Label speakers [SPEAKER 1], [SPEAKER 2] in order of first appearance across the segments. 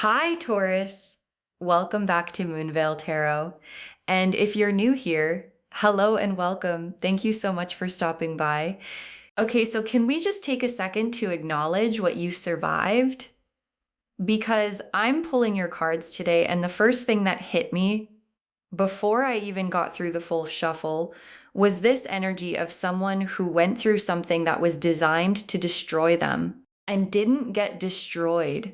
[SPEAKER 1] Hi, Taurus. Welcome back to Moonveil Tarot. And if you're new here, hello and welcome. Thank you so much for stopping by. Okay, so can we just take a second to acknowledge what you survived? Because I'm pulling your cards today, and the first thing that hit me before I even got through the full shuffle was this energy of someone who went through something that was designed to destroy them and didn't get destroyed.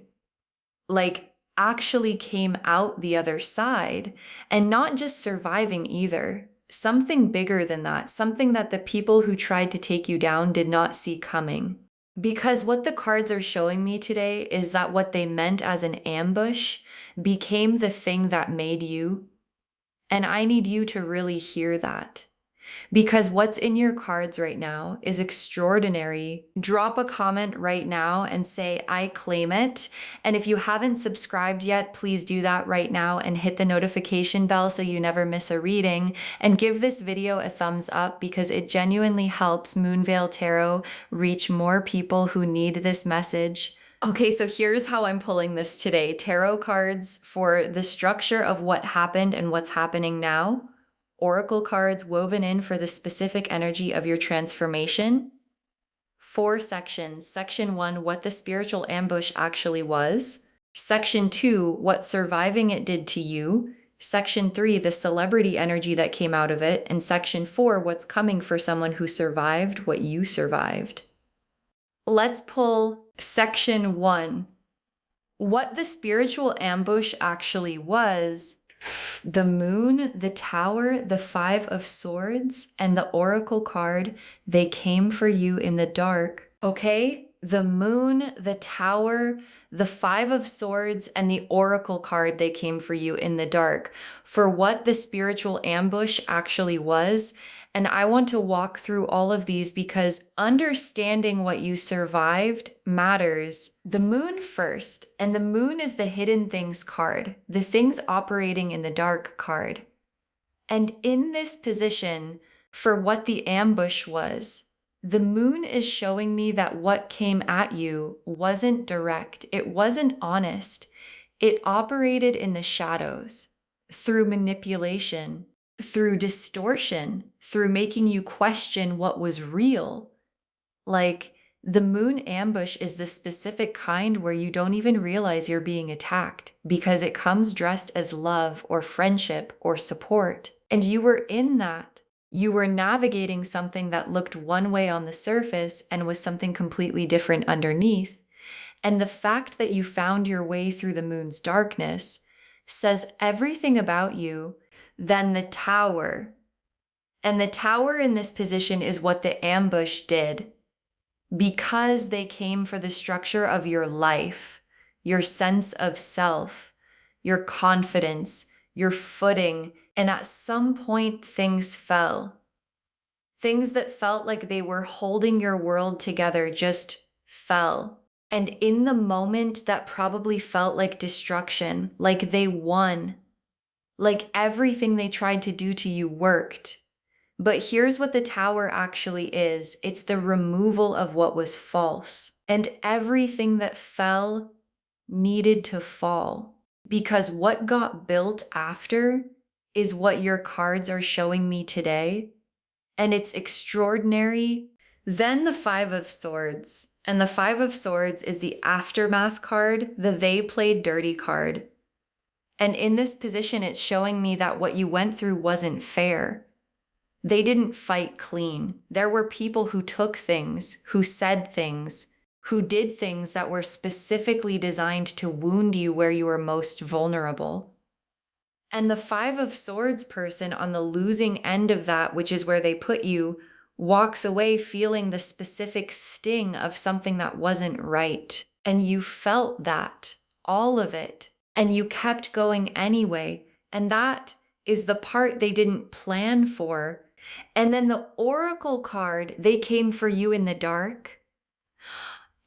[SPEAKER 1] Like, actually came out the other side, and not just surviving either. Something bigger than that, something that the people who tried to take you down did not see coming. Because what the cards are showing me today is that what they meant as an ambush became the thing that made you. And I need you to really hear that. Because what's in your cards right now is extraordinary. Drop a comment right now and say, I claim it. And if you haven't subscribed yet, please do that right now and hit the notification bell so you never miss a reading. And give this video a thumbs up because it genuinely helps Moonveil Tarot reach more people who need this message. Okay, so here's how I'm pulling this today. Tarot cards for the structure of what happened and what's happening now. Oracle cards woven in for the specific energy of your transformation. 4 sections. Section 1, what the spiritual ambush actually was. Section 2, what surviving it did to you. Section 3, the celebrity energy that came out of it. And Section 4, what's coming for someone who survived what you survived. Let's pull Section 1. What the spiritual ambush actually was. The moon, the tower, the 5 of swords, and the oracle card, they came for you in the dark. Okay? The moon, the tower, the 5 of swords, and the oracle card, they came for you in the dark. For what the spiritual ambush actually was. And I want to walk through all of these because understanding what you survived matters. The moon first, and the moon is the hidden things card, the things operating in the dark card. And in this position, for what the ambush was, the moon is showing me that what came at you wasn't direct, it wasn't honest. It operated in the shadows, through manipulation, through distortion, through making you question what was real. Like, the moon ambush is the specific kind where you don't even realize you're being attacked because it comes dressed as love or friendship or support. And you were in that. You were navigating something that looked one way on the surface and was something completely different underneath. And the fact that you found your way through the moon's darkness says everything about you than the tower. And the tower in this position is what the ambush did. Because they came for the structure of your life, your sense of self, your confidence, your footing, and at some point things fell. Things that felt like they were holding your world together just fell. And in the moment that probably felt like destruction, like they won, like everything they tried to do to you worked. But here's what the tower actually is. It's the removal of what was false. And everything that fell needed to fall. Because what got built after is what your cards are showing me today. And it's extraordinary. Then the 5 of swords. And the 5 of swords is the aftermath card, the they played dirty card. And in this position, it's showing me that what you went through wasn't fair. They didn't fight clean. There were people who took things, who said things, who did things that were specifically designed to wound you where you were most vulnerable. And the 5 of swords person on the losing end of that, which is where they put you, walks away feeling the specific sting of something that wasn't right. And you felt that, all of it. And you kept going anyway. And that is the part they didn't plan for. And then the oracle card, they came for you in the dark.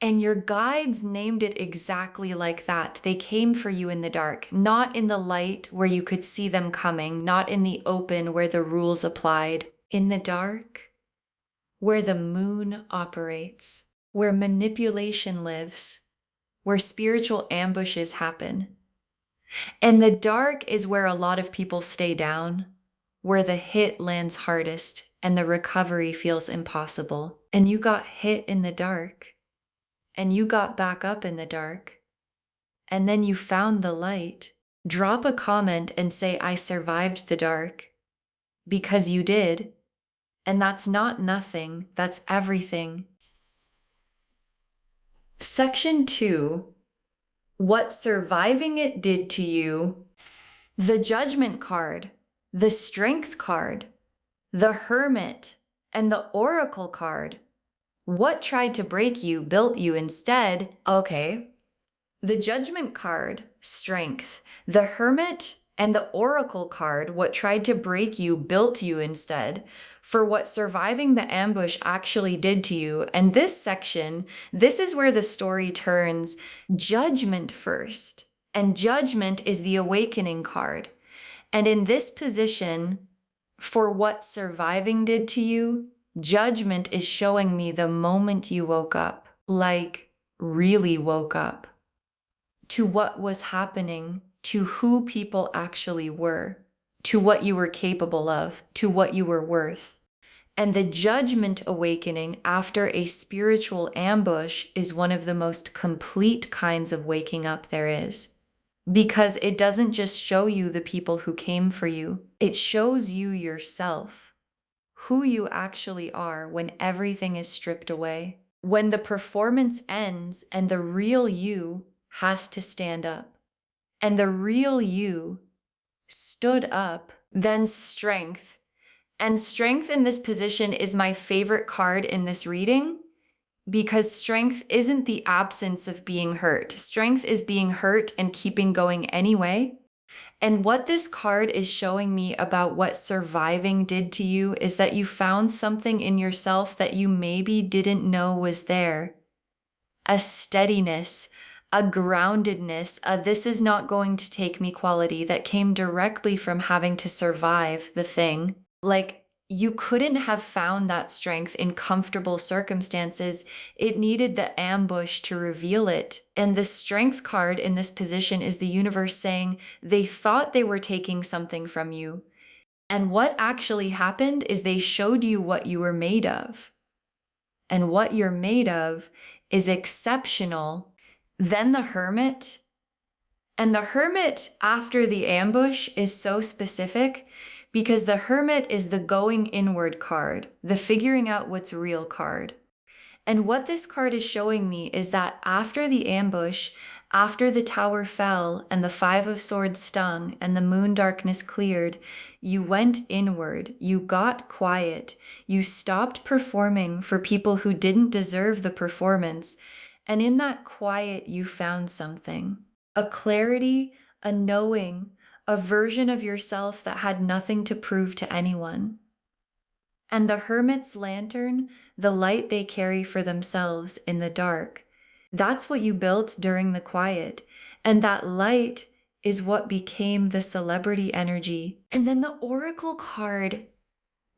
[SPEAKER 1] And your guides named it exactly like that. They came for you in the dark, not in the light where you could see them coming, not in the open where the rules applied. In the dark, where the moon operates, where manipulation lives, where spiritual ambushes happen. And the dark is where a lot of people stay down, where the hit lands hardest and the recovery feels impossible. And you got hit in the dark, and you got back up in the dark, and then you found the light. Drop a comment and say, I survived the dark, because you did. And that's not nothing, that's everything. Section 2, what surviving it did to you. The Judgment card, the Strength card, the Hermit, and the Oracle card. What tried to break you built you instead. Okay. The Judgment card, Strength, the Hermit, and the Oracle card, what tried to break you built you instead, for what surviving the ambush actually did to you. And this section, this is where the story turns Judgment first. And Judgment is the Awakening card. And in this position, for what surviving did to you, Judgment is showing me the moment you woke up, like really woke up, to what was happening, to who people actually were, to what you were capable of, to what you were worth. And the Judgment awakening after a spiritual ambush is one of the most complete kinds of waking up there is. Because it doesn't just show you the people who came for you, it shows you yourself, who you actually are when everything is stripped away. When the performance ends and the real you has to stand up. And the real you stood up, then Strength. And Strength in this position is my favorite card in this reading because Strength isn't the absence of being hurt. Strength is being hurt and keeping going anyway. And what this card is showing me about what surviving did to you is that you found something in yourself that you maybe didn't know was there. A steadiness, a groundedness, a this is not going to take me quality that came directly from having to survive the thing. Like, you couldn't have found that strength in comfortable circumstances. It needed the ambush to reveal it. And the Strength card in this position is the universe saying they thought they were taking something from you. And what actually happened is they showed you what you were made of. And what you're made of is exceptional. Then the Hermit. And the Hermit after the ambush is so specific because the Hermit is the going inward card, the figuring out what's real card. And what this card is showing me is that after the ambush, after the tower fell and the Five of Swords stung and the moon darkness cleared, you went inward, you got quiet, you stopped performing for people who didn't deserve the performance. And in that quiet, you found something, a clarity, a knowing, a version of yourself that had nothing to prove to anyone. And the Hermit's lantern, the light they carry for themselves in the dark, that's what you built during the quiet. And that light is what became the celebrity energy. And then the Oracle card,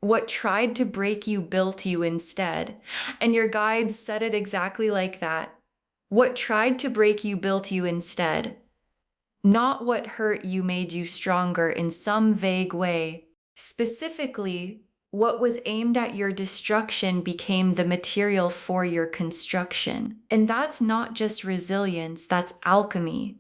[SPEAKER 1] what tried to break you built you instead. And your guides said it exactly like that. What tried to break you built you instead. Not what hurt you made you stronger in some vague way. Specifically, what was aimed at your destruction became the material for your construction. And that's not just resilience, that's alchemy.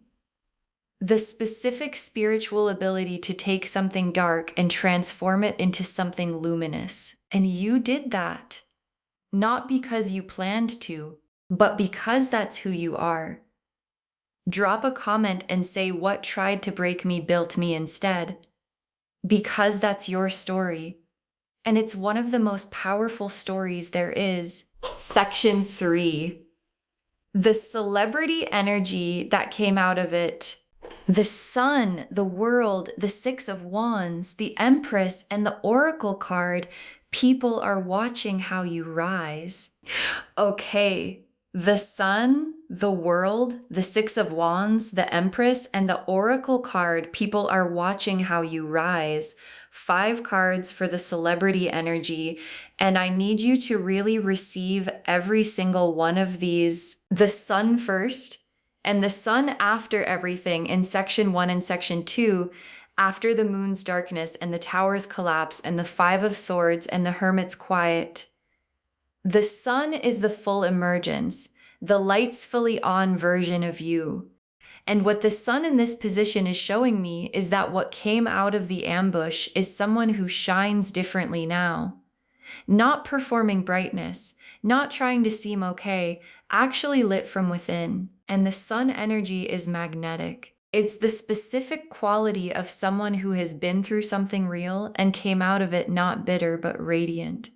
[SPEAKER 1] The specific spiritual ability to take something dark and transform it into something luminous. And you did that. Not because you planned to, but because that's who you are. Drop a comment and say what tried to break me built me instead. Because that's your story. And it's one of the most powerful stories there is. Section 3. The celebrity energy that came out of it. The sun, the world, the Six of Wands, the Empress, and the Oracle card. People are watching how you rise. Okay. The sun, the world, the Six of Wands, the Empress, and the Oracle card, people are watching how you rise. 5 cards for the celebrity energy. And I need you to really receive every single one of these. The sun first, And the sun after everything in section 1 and section 2, after the moon's darkness and the tower's collapse and the 5 of swords and the hermit's quiet, the sun is the full emergence, the lights fully on version of you. And what the sun in this position is showing me is that what came out of the ambush is someone who shines differently now. Not performing brightness, not trying to seem okay, actually lit from within. And the sun energy is magnetic. It's the specific quality of someone who has been through something real and came out of it not bitter but radiant.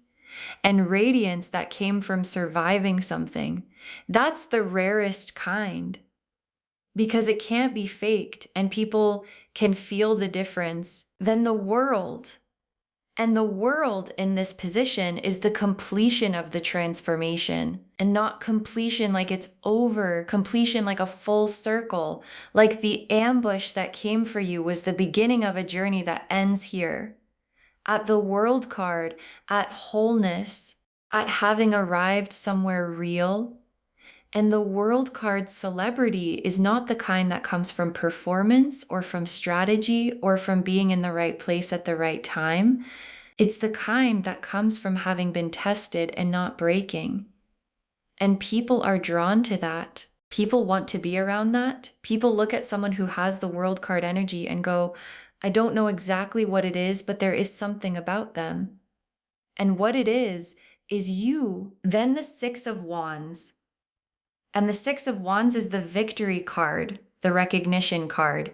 [SPEAKER 1] And radiance that came from surviving something, that's the rarest kind. Because it can't be faked and people can feel the difference. Then the world. And the world in this position is the completion of the transformation, and not completion like it's over, completion like a full circle, like the ambush that came for you was the beginning of a journey that ends here. At the world card, at wholeness, at having arrived somewhere real. And the world card celebrity is not the kind that comes from performance or from strategy or from being in the right place at the right time. It's the kind that comes from having been tested and not breaking. And people are drawn to that. People want to be around that. People look at someone who has the world card energy and go, I don't know exactly what it is, but there is something about them. And what it is you. Then the 6 of Wands. And the 6 of Wands is the victory card, the recognition card.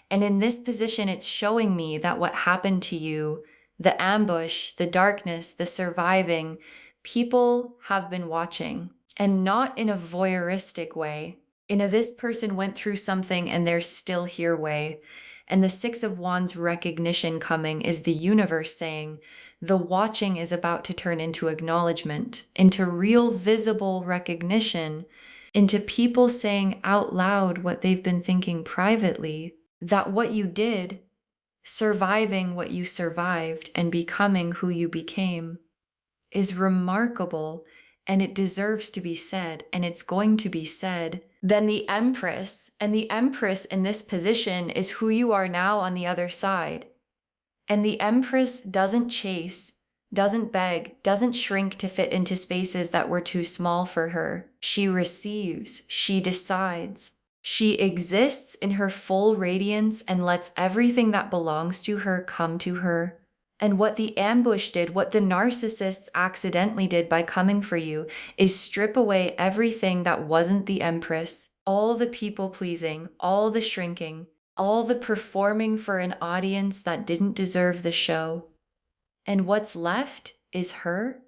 [SPEAKER 1] And in this position, it's showing me that what happened to you, the ambush, the darkness, the surviving, people have been watching, and not in a voyeuristic way. In a this person went through something and they're still here way. And the 6 of Wands recognition coming is the universe saying, the watching is about to turn into acknowledgement, into real visible recognition, into people saying out loud what they've been thinking privately, that what you did, surviving what you survived and becoming who you became, is remarkable, and it deserves to be said, and it's going to be said. Then the Empress, and the Empress in this position is who you are now on the other side. And the Empress doesn't chase, doesn't beg, doesn't shrink to fit into spaces that were too small for her. She receives, she decides. She exists in her full radiance and lets everything that belongs to her come to her. And what the ambush did, what the narcissists accidentally did by coming for you, is strip away everything that wasn't the Empress, all the people pleasing, all the shrinking, all the performing for an audience that didn't deserve the show. And what's left is her,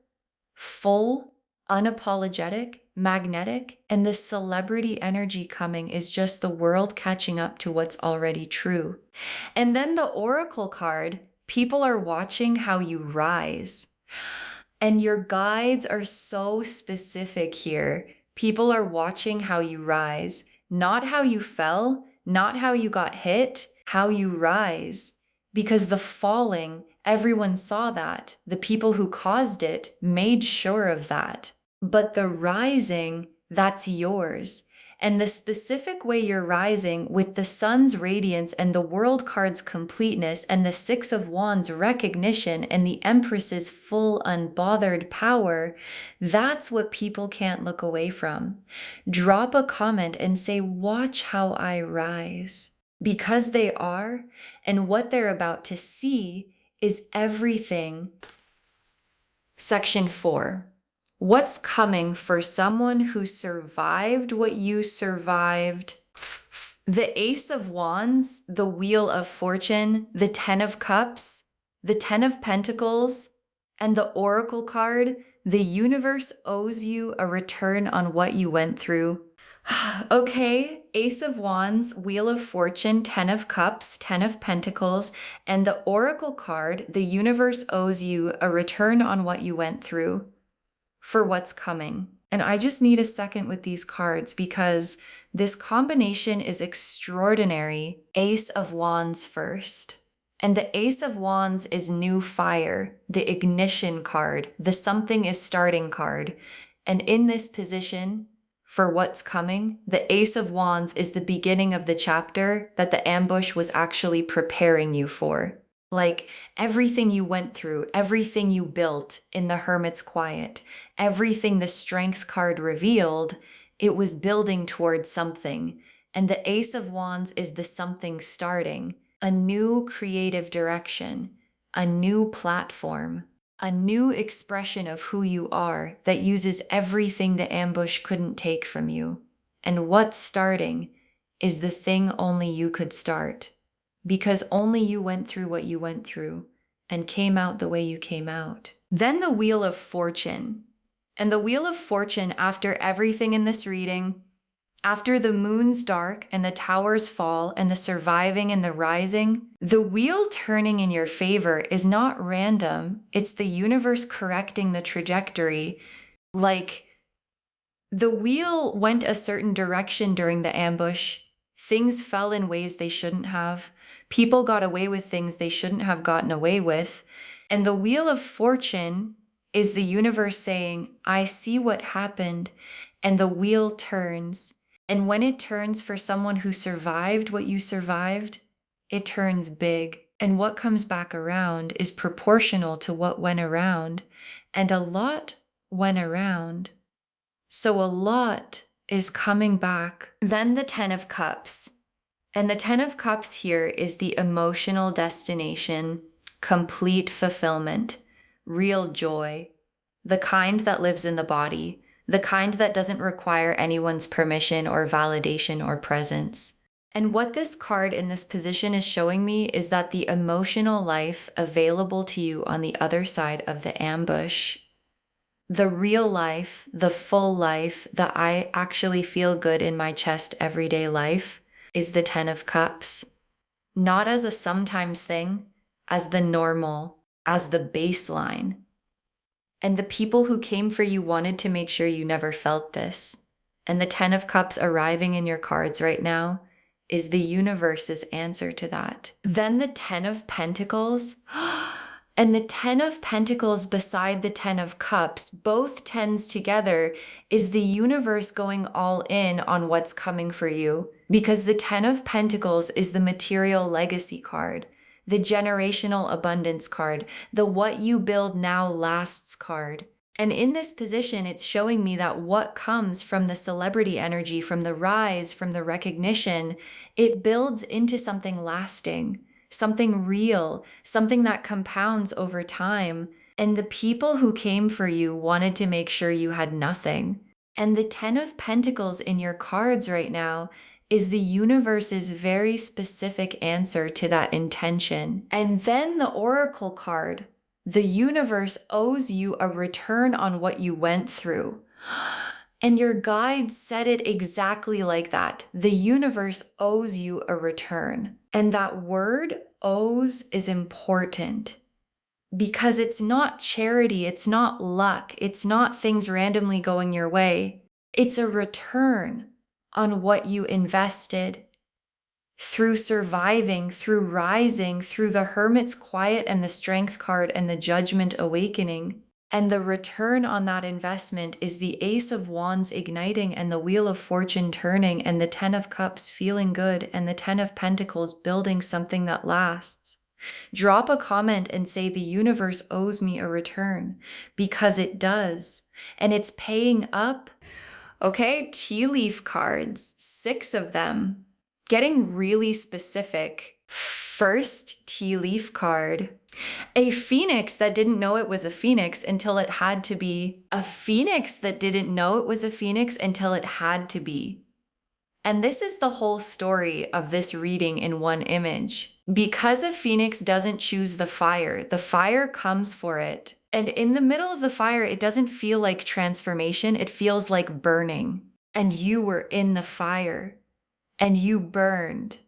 [SPEAKER 1] full, unapologetic, magnetic, and the celebrity energy coming is just the world catching up to what's already true. And then the Oracle card, people are watching how you rise. And your guides are so specific here. People are watching how you rise, not how you fell, not how you got hit, how you rise. Because the falling, everyone saw that. The people who caused it made sure of that. But the rising, that's yours. And the specific way you're rising with the sun's radiance and the world card's completeness and the 6 of Wands recognition and the Empress's full unbothered power, that's what people can't look away from. Drop a comment and say, watch how I rise. Because they are, and what they're about to see is everything. Section 4. What's coming for someone who survived what you survived? The Ace of Wands, the Wheel of Fortune, the 10 of Cups, the 10 of Pentacles, and the Oracle card, the universe owes you a return on what you went through. Okay, Ace of Wands, Wheel of Fortune, 10 of Cups, 10 of Pentacles, and the Oracle card, the universe owes you a return on what you went through for what's coming. And I just need a second with these cards because this combination is extraordinary. Ace of Wands first. And the Ace of Wands is new fire, the ignition card, the something is starting card. And in this position, for what's coming, the Ace of Wands is the beginning of the chapter that the ambush was actually preparing you for. Like everything you went through, everything you built in the Hermit's Quiet, everything the Strength card revealed, it was building towards something. And the Ace of Wands is the something starting, a new creative direction, a new platform, a new expression of who you are that uses everything the ambush couldn't take from you. And what's starting is the thing only you could start, because only you went through what you went through and came out the way you came out. Then the Wheel of Fortune. And the Wheel of Fortune, after everything in this reading, after the moon's dark and the towers fall and the surviving and the rising, the wheel turning in your favor is not random. It's the universe correcting the trajectory. Like, the wheel went a certain direction during the ambush. Things fell in ways they shouldn't have. People got away with things they shouldn't have gotten away with. And the Wheel of Fortune is the universe saying, I see what happened, and the wheel turns. And when it turns for someone who survived what you survived, it turns big. And what comes back around is proportional to what went around. And a lot went around. So a lot is coming back. Then the Ten of Cups. And the Ten of Cups here is the emotional destination, complete fulfillment, real joy, the kind that lives in the body, the kind that doesn't require anyone's permission or validation or presence. And what this card in this position is showing me is that the emotional life available to you on the other side of the ambush, the real life, the full life, that I actually feel good in my chest everyday life, is the Ten of Cups. Not as a sometimes thing, as the normal, as the baseline. And the people who came for you wanted to make sure you never felt this. And the Ten of Cups arriving in your cards right now is the universe's answer to that. Then the Ten of Pentacles. And the Ten of Pentacles beside the Ten of Cups, both tens together, is the universe going all in on what's coming for you. Because the Ten of Pentacles is the material legacy card, the generational abundance card, the what you build now lasts card. And in this position, it's showing me that what comes from the celebrity energy, from the rise, from the recognition, it builds into something lasting, something real, something that compounds over time. And the people who came for you wanted to make sure you had nothing. And the Ten of Pentacles in your cards right now is the universe's very specific answer to that intention. And then the Oracle card, the universe owes you a return on what you went through. And your guide said it exactly like that. The universe owes you a return. And that word owes is important because it's not charity, it's not luck, it's not things randomly going your way. It's a return on what you invested through surviving, through rising, through the Hermit's Quiet and the Strength card and the Judgment awakening. And the return on that investment is the Ace of Wands igniting and the Wheel of Fortune turning and the Ten of Cups feeling good and the Ten of Pentacles building something that lasts. Drop a comment and say the universe owes me a return, because it does. And it's paying up. Okay, tea leaf cards, 6 of them. Getting really specific. First tea leaf card. A phoenix that didn't know it was a phoenix until it had to be. A phoenix that didn't know it was a phoenix until it had to be. And this is the whole story of this reading in one image. Because a phoenix doesn't choose the fire comes for it. And in the middle of the fire, it doesn't feel like transformation. It feels like burning. And you were in the fire. And you burned.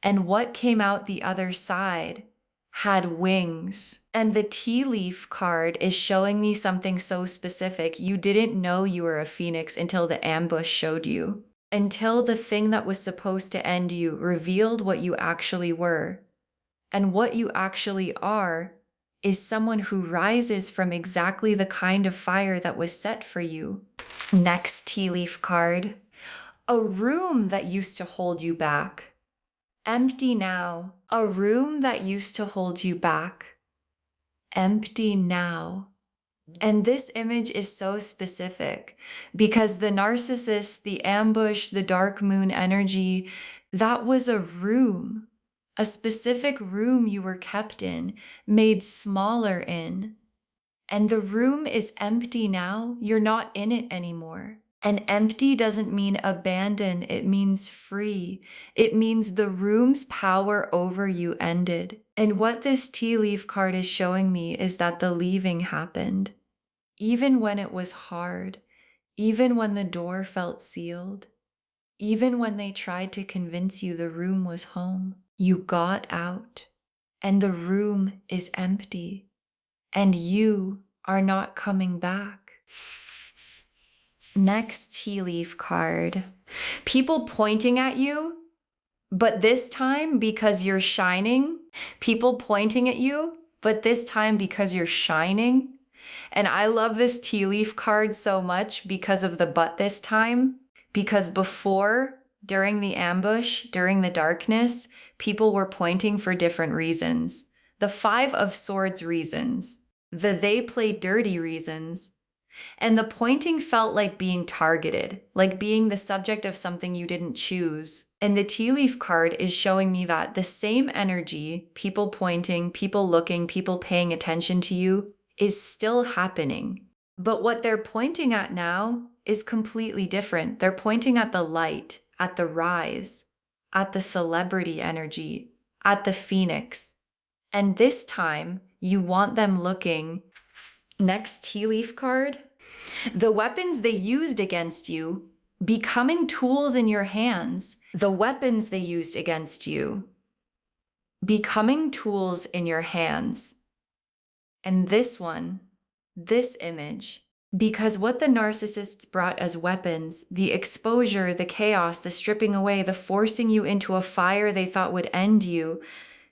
[SPEAKER 1] And what came out the other side had wings. And the tea leaf card is showing me something so specific. You didn't know you were a phoenix until the ambush showed you. Until the thing that was supposed to end you revealed what you actually were. And what you actually are is someone who rises from exactly the kind of fire that was set for you. Next tea leaf card. A room that used to hold you back. Empty now. A room that used to hold you back. Empty now. And this image is so specific because the narcissist, the ambush, the dark moon energy, that was a room, a specific room you were kept in, made smaller in. And the room is empty now. You're not in it anymore. And empty doesn't mean abandoned. It means free. It means the room's power over you ended. And what this tea leaf card is showing me is that the leaving happened. Even when it was hard, even when the door felt sealed, even when they tried to convince you the room was home, you got out and the room is empty and you are not coming back. Next tea leaf card. People pointing at you, but this time because you're shining. People pointing at you, but this time because you're shining. And I love this tea leaf card so much because of the but this time. Because before, during the ambush, during the darkness, people were pointing for different reasons. The 5 of Swords reasons. The they play dirty reasons. And the pointing felt like being targeted, like being the subject of something you didn't choose. And the tea leaf card is showing me that the same energy, people pointing, people looking, people paying attention to you, is still happening. But what they're pointing at now is completely different. They're pointing at the light, at the rise, at the celebrity energy, at the phoenix. And this time, you want them looking. Next tea leaf card. The weapons they used against you becoming tools in your hands. The weapons they used against you becoming tools in your hands. And this one, this image, because what the narcissists brought as weapons, the exposure, the chaos, the stripping away, the forcing you into a fire they thought would end you,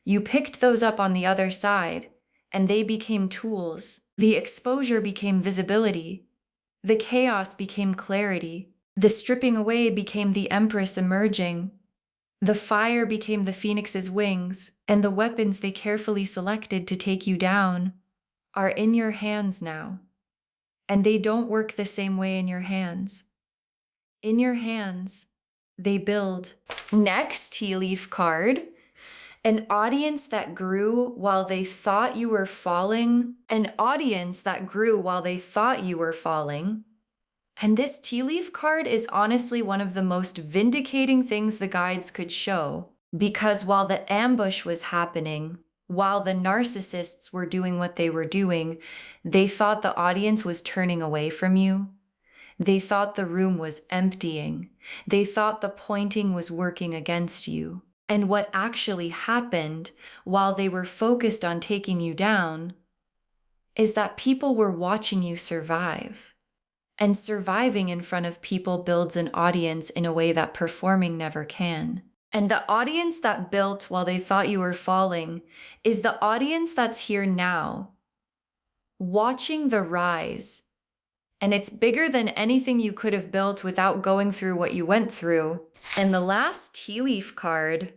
[SPEAKER 1] you picked those up on the other side, and they became tools. The exposure became visibility. The chaos became clarity. The stripping away became the Empress emerging. The fire became the Phoenix's wings, and the weapons they carefully selected to take you down are in your hands now. And they don't work the same way in your hands. In your hands, they build. Next tea leaf card. An audience that grew while they thought you were falling. An audience that grew while they thought you were falling. And this tea leaf card is honestly one of the most vindicating things the guides could show. Because while the ambush was happening, while the narcissists were doing what they were doing, they thought the audience was turning away from you. They thought the room was emptying. They thought the pointing was working against you. And what actually happened while they were focused on taking you down is that people were watching you survive. And surviving in front of people builds an audience in a way that performing never can. And the audience that built while they thought you were falling is the audience that's here now, watching the rise. And it's bigger than anything you could have built without going through what you went through. And the last tea leaf card,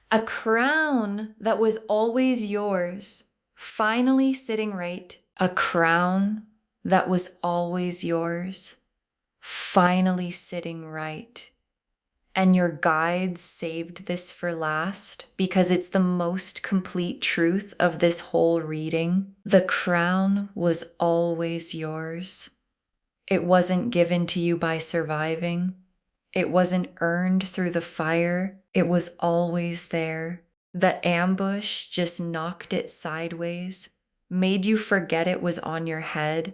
[SPEAKER 1] a crown that was always yours, finally sitting right. A crown that was always yours, finally sitting right. And your guides saved this for last because it's the most complete truth of this whole reading. The crown was always yours. It wasn't given to you by surviving. It wasn't earned through the fire. It was always there. The ambush just knocked it sideways, made you forget it was on your head,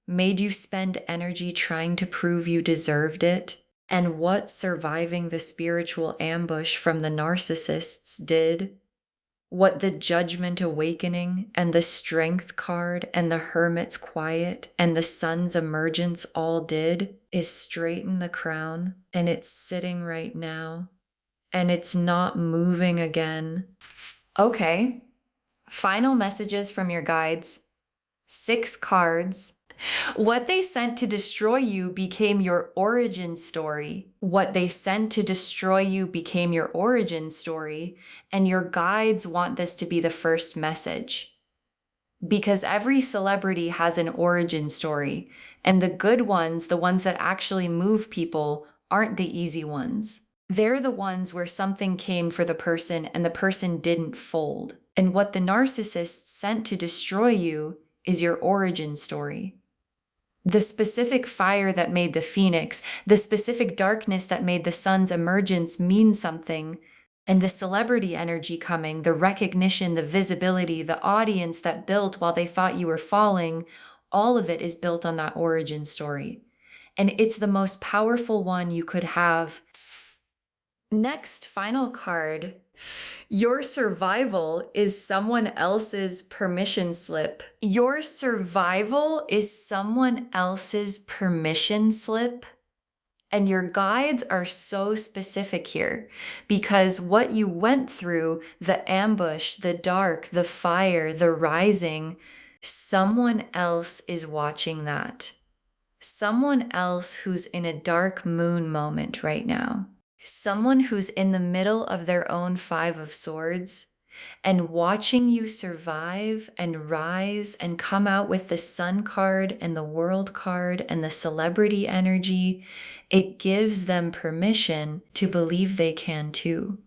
[SPEAKER 1] made you spend energy trying to prove you deserved it. And what surviving the spiritual ambush from the narcissists did, what the Judgment Awakening and the Strength card and the Hermit's Quiet and the Sun's Emergence all did, is straighten the crown, and it's sitting right now, and it's not moving again. Okay, Final messages from your guides. 6 cards. What they sent to destroy you became your origin story. What they sent to destroy you became your origin story, and your guides want this to be the first message. Because every celebrity has an origin story, and the good ones, the ones that actually move people, aren't the easy ones. They're the ones where something came for the person and the person didn't fold. And what the narcissist sent to destroy you is your origin story. The specific fire that made the phoenix, the specific darkness that made the sun's emergence mean something, and the celebrity energy coming, the recognition, the visibility, the audience that built while they thought you were falling, all of it is built on that origin story. And it's the most powerful one you could have. Next, final card. Your survival is someone else's permission slip. Your survival is someone else's permission slip. And your guides are so specific here because what you went through, the ambush, the dark, the fire, the rising, someone else is watching that. Someone else who's in a dark moon moment right now. Someone who's in the middle of their own 5 of Swords and watching you survive and rise and come out with the Sun card and the World card and the celebrity energy, it gives them permission to believe they can too.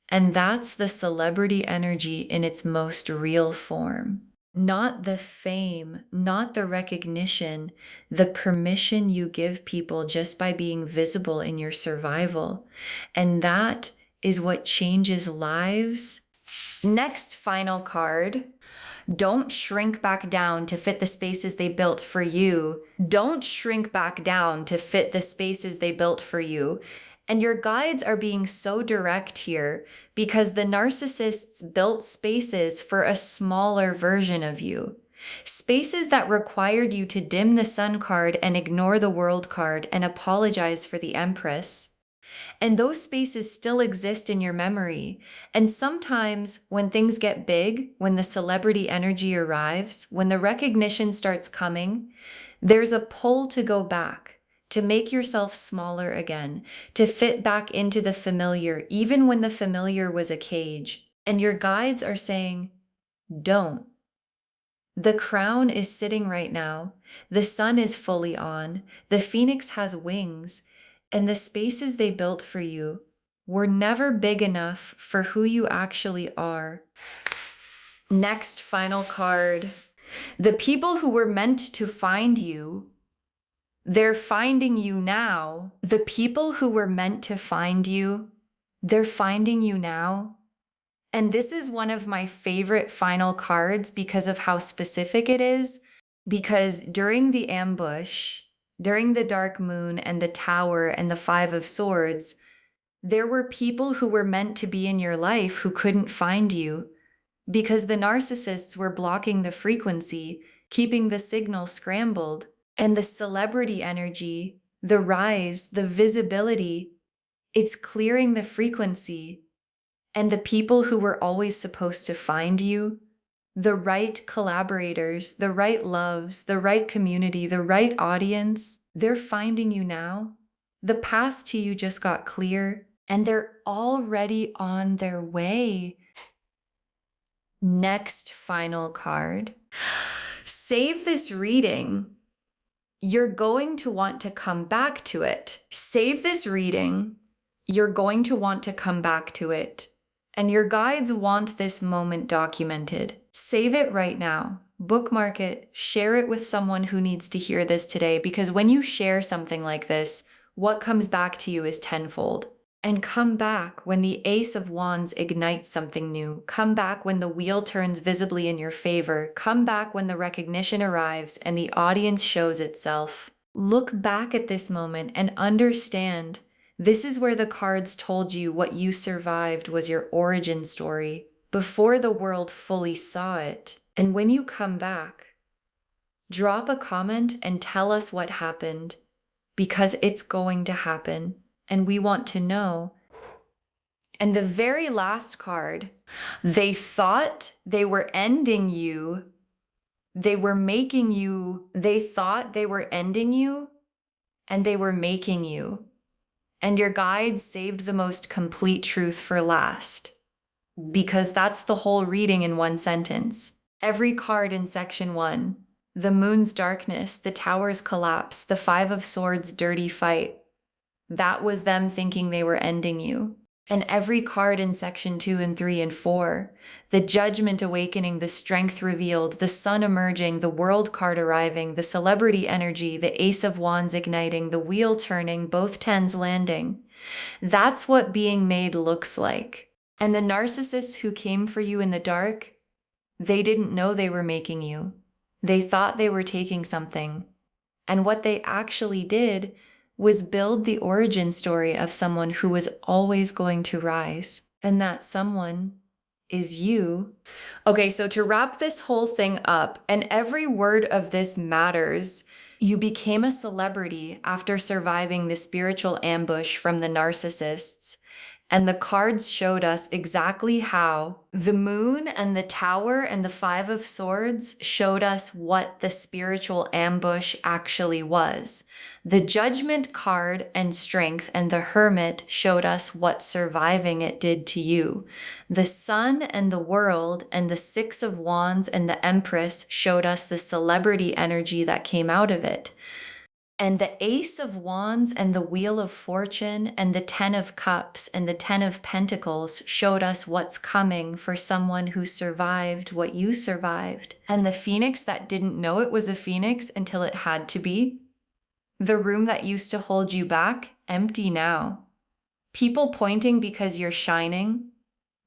[SPEAKER 1] And that's the celebrity energy in its most real form. Not the fame, not the recognition, the permission you give people just by being visible in your survival. And that is what changes lives. Next final card. Don't shrink back down to fit the spaces they built for you. Don't shrink back down to fit the spaces they built for you. And your guides are being so direct here because the narcissists built spaces for a smaller version of you. Spaces that required you to dim the Sun card and ignore the World card and apologize for the Empress. And those spaces still exist in your memory. And sometimes when things get big, when the celebrity energy arrives, when the recognition starts coming, there's a pull to go back, to make yourself smaller again, to fit back into the familiar, even when the familiar was a cage. And your guides are saying, don't. The crown is sitting right now. The sun is fully on. The phoenix has wings. And the spaces they built for you were never big enough for who you actually are. Next final card. The people who were meant to find you, they're finding you now. The people who were meant to find you, they're finding you now. And this is one of my favorite final cards because of how specific it is. Because during the ambush, during the dark moon and the tower and the 5 of Swords, there were people who were meant to be in your life who couldn't find you because the narcissists were blocking the frequency, keeping the signal scrambled. And the celebrity energy, the rise, the visibility, it's clearing the frequency. And the people who were always supposed to find you, the right collaborators, the right loves, the right community, the right audience, they're finding you now. The path to you just got clear, and they're already on their way. Next final card. Save this reading. You're going to want to come back to it. Save this reading. You're going to want to come back to it. And your guides want this moment documented. Save it right now. Bookmark it. Share it with someone who needs to hear this today, because when you share something like this, what comes back to you is tenfold. And come back when the Ace of Wands ignites something new. Come back when the wheel turns visibly in your favor. Come back when the recognition arrives and the audience shows itself. Look back at this moment and understand this is where the cards told you what you survived was your origin story before the world fully saw it. And when you come back, drop a comment and tell us what happened, because it's going to happen and we want to know. And the very last card, they thought they were ending you. They were making you, they thought they were ending you, and they were making you. And your guides saved the most complete truth for last, because that's the whole reading in one sentence. Every card in section 1, the moon's darkness, the tower's collapse, the 5 of swords, dirty fight, that was them thinking they were ending you. And every card in section 2 and 3 and 4, the judgment awakening, the strength revealed, the sun emerging, the world card arriving, the celebrity energy, the ace of wands igniting, the wheel turning, both tens landing. That's what being made looks like. And the narcissists who came for you in the dark, they didn't know they were making you. They thought they were taking something. And what they actually did was build the origin story of someone who was always going to rise. And that someone is you. Okay, so to wrap this whole thing up, and every word of this matters, you became a celebrity after surviving the spiritual ambush from the narcissists. And the cards showed us exactly how. The moon and the tower and the 5 of swords showed us what the spiritual ambush actually was. The judgment card and strength and the hermit showed us what surviving it did to you. The sun and the world and the 6 of wands and the empress showed us the celebrity energy that came out of it. And the ace of wands and the wheel of fortune and the 10 of cups and the 10 of pentacles showed us what's coming for someone who survived what you survived. And the phoenix that didn't know it was a phoenix until it had to be. The room that used to hold you back, empty now. People pointing because you're shining.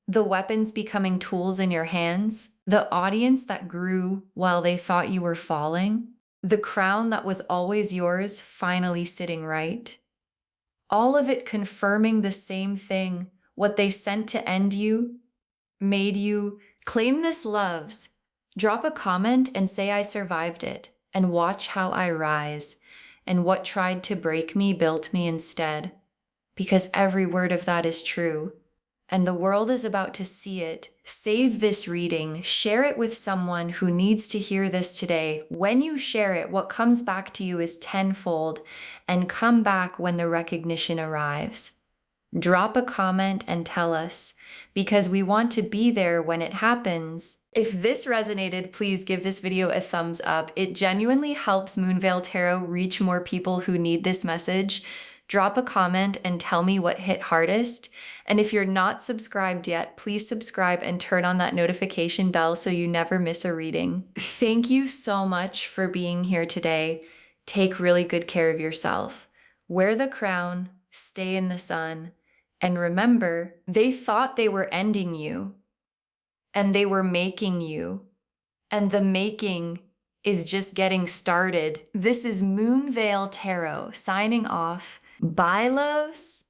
[SPEAKER 1] The weapons becoming tools in your hands. The audience that grew while they thought you were falling. The crown that was always yours finally sitting right. All of it confirming the same thing. What they sent to end you, made you. Claim this loves. Drop a comment and say I survived it. And watch how I rise. And what tried to break me built me instead. Because every word of that is true. And the world is about to see it. Save this reading, share it with someone who needs to hear this today. When you share it, what comes back to you is tenfold, and come back when the recognition arrives. Drop a comment and tell us, because we want to be there when it happens. If this resonated, please give this video a thumbs up. It genuinely helps Moonveil Tarot reach more people who need this message. Drop a comment and tell me what hit hardest. And if you're not subscribed yet, please subscribe and turn on that notification bell so you never miss a reading. Thank you so much for being here today. Take really good care of yourself. Wear the crown, stay in the sun, and remember, they thought they were ending you, and they were making you, and the making is just getting started. This is Moonveil Tarot signing off. Bye, loves.